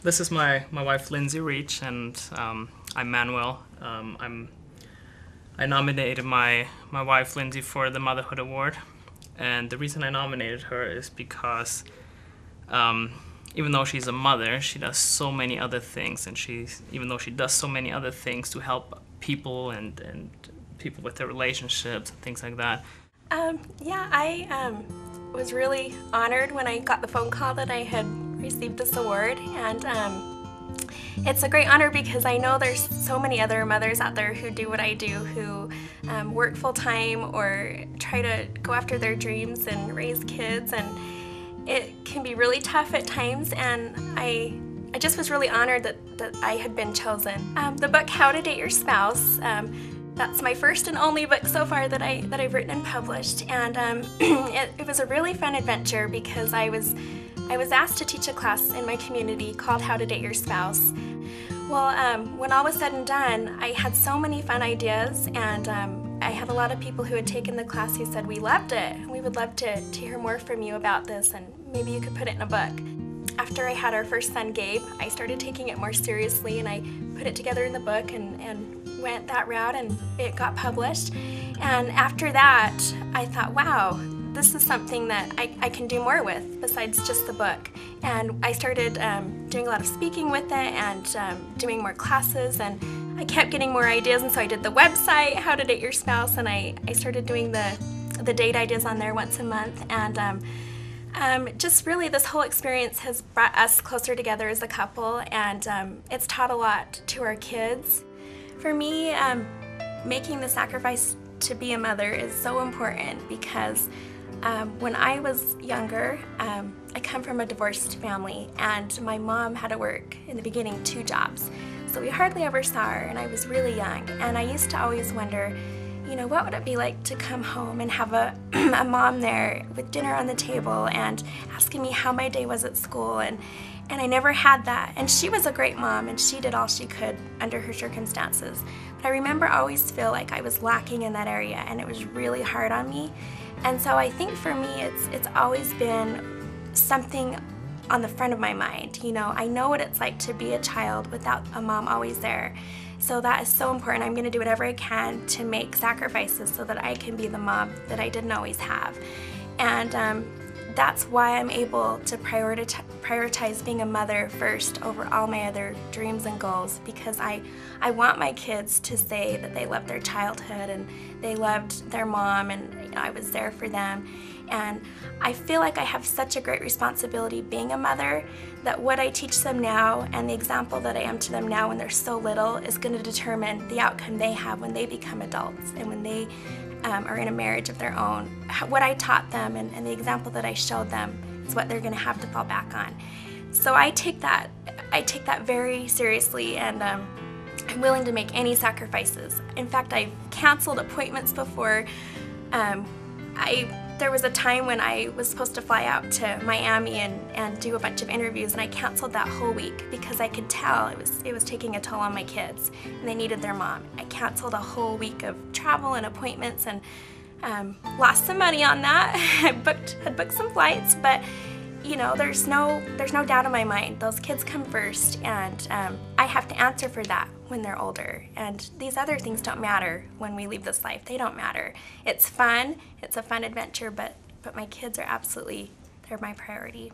This is my wife Lindsey Rietzsch, and I'm Manuel. I nominated my wife Lindsey for the Motherhood Award, and the reason I nominated her is because even though she's a mother, she does so many other things, and even though she does so many other things to help people and people with their relationships and things like that. Yeah, I was really honored when I got the phone call that I had received this award, and it's a great honor because I know there's so many other mothers out there who do what I do, who work full-time or try to go after their dreams and raise kids, and it can be really tough at times, and I just was really honored that I had been chosen. The book, How to Date Your Spouse, that's my first and only book so far that I've written and published, and it was a really fun adventure because I was asked to teach a class in my community called How to Date Your Spouse. Well, when all was said and done, I had so many fun ideas, and I had a lot of people who had taken the class who said, "We loved it. We would love to hear more from you about this, and maybe you could put it in a book." After I had our first son, Gabe, I started taking it more seriously, and I put it together in the book and went that route, and it got published. And after that, I thought, wow, this is something that I can do more with besides just the book. And I started doing a lot of speaking with it and doing more classes, and I kept getting more ideas, and so I did the website, How to Date Your Spouse, and I started doing the date ideas on there once a month. And just really this whole experience has brought us closer together as a couple, and it's taught a lot to our kids. For me, making the sacrifice to be a mother is so important because when I was younger, I come from a divorced family, and my mom had to work in the beginning 2 jobs. So we hardly ever saw her, and I was really young, and I used to always wonder, you know, what would it be like to come home and have a mom there with dinner on the table and asking me how my day was at school, and I never had that. And she was a great mom, and she did all she could under her circumstances. But I remember I always feel like I was lacking in that area, and it was really hard on me. And so I think for me it's always been something on the front of my mind. You know, I know what it's like to be a child without a mom always there. So that is so important. I'm going to do whatever I can to make sacrifices so that I can be the mom that I didn't always have. And that's why I'm able to prioritize being a mother first over all my other dreams and goals, because I want my kids to say that they loved their childhood and they loved their mom, and you know, I was there for them. And I feel like I have such a great responsibility being a mother that what I teach them now and the example that I am to them now when they're so little is going to determine the outcome they have when they become adults and when they are in a marriage of their own. What I taught them and the example that I showed them is what they're going to have to fall back on. So I take that very seriously, and I'm willing to make any sacrifices. In fact, I've canceled appointments before. There was a time when I was supposed to fly out to Miami and do a bunch of interviews, and I canceled that whole week because I could tell it was taking a toll on my kids and they needed their mom. I canceled a whole week of travel and appointments and lost some money on that. I had booked some flights, but you know, there's no doubt in my mind those kids come first, and I have to answer for that when they're older, and these other things don't matter when we leave this life. They don't matter. It's fun, it's a fun adventure, but my kids are absolutely, they're my priority.